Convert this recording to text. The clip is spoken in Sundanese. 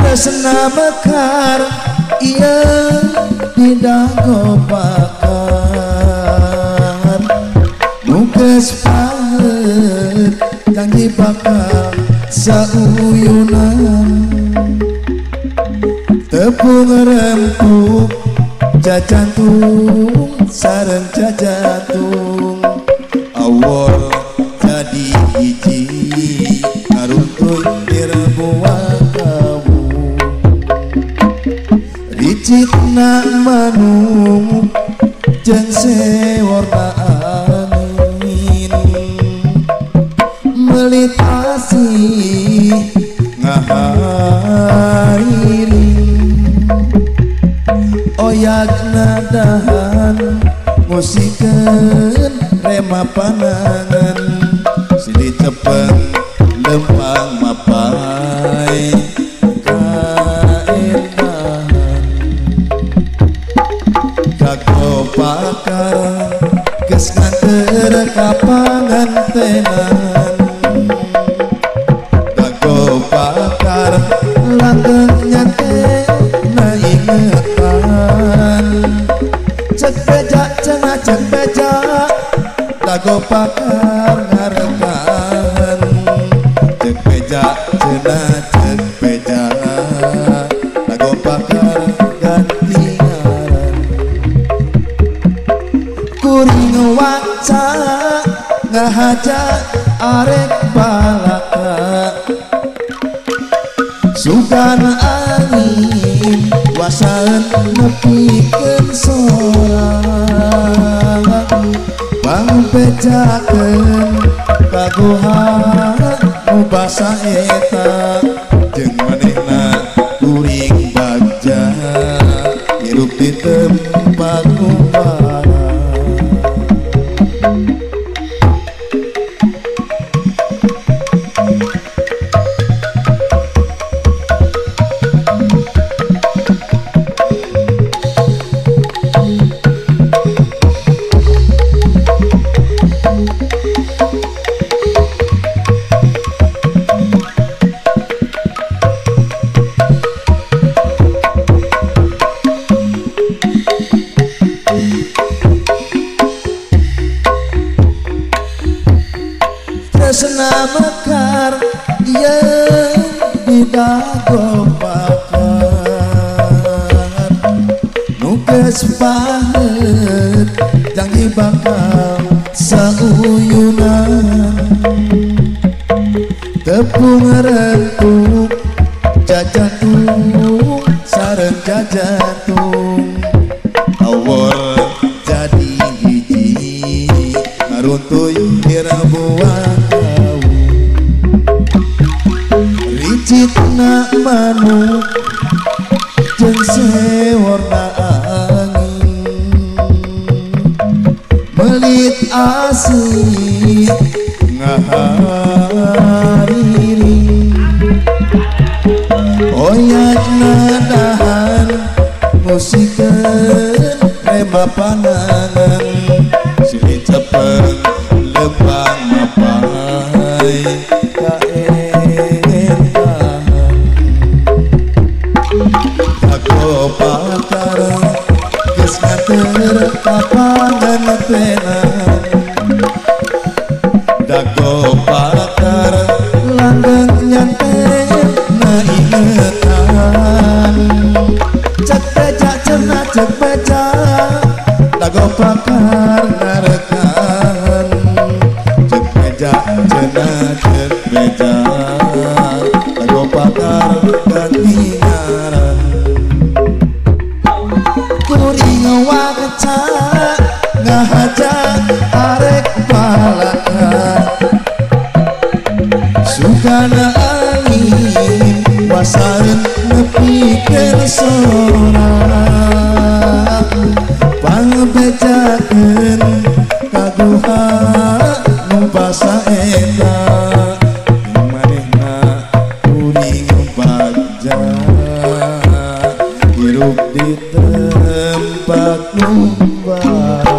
tresna mekar iya didago bakar nugas pahet janji bakal sauyunan tepung rempuk jajantung sareng jajantung awal jadi hiji karuntun dirbuah kamu ricitna manung jeung sewarna angin melitasi ngahairing oyak nadahan musikeun rema panangan sidi cepeng lempang mapai kaendahan kago pakar geus nganter ka pangantenan kago pakar langgeng nyate na ingetan cek beja cenah cek beja kago pakar ngarekan cek beja cenah cek beja kago pakar ganti ngaran kuring waca ngahaja arek balaka sugan angin wasaen nepikeun sorang pangpejakeun kagohan nu basa eta jeung manehna kuring bagja hirup di tempat umpara tresna mekar yang didago bakar nugas pahet janji bakal sauyunan tepung rempuk jajantung sareng jajantung awal jadi hiji ngaruntuy dirbuah ricitna manuk jeung sewarna angin melit asih ngahariring oyak nadahan musikeun rema panangan silih cepeng lempang mapai pakar geus nganter ka pangantenan dago pakar langgeng nyanten na ingetan cek beja cenah cek beja dago pakar ngarekan cek beja cenah cek beja dago pakar ganti ngaran kuring waca ngahaja arek balaka sugana angin wasaen nepikeun sorang pangbejakeun kaguha nu basa eta manehna kuring bagja hirup di tempat numbar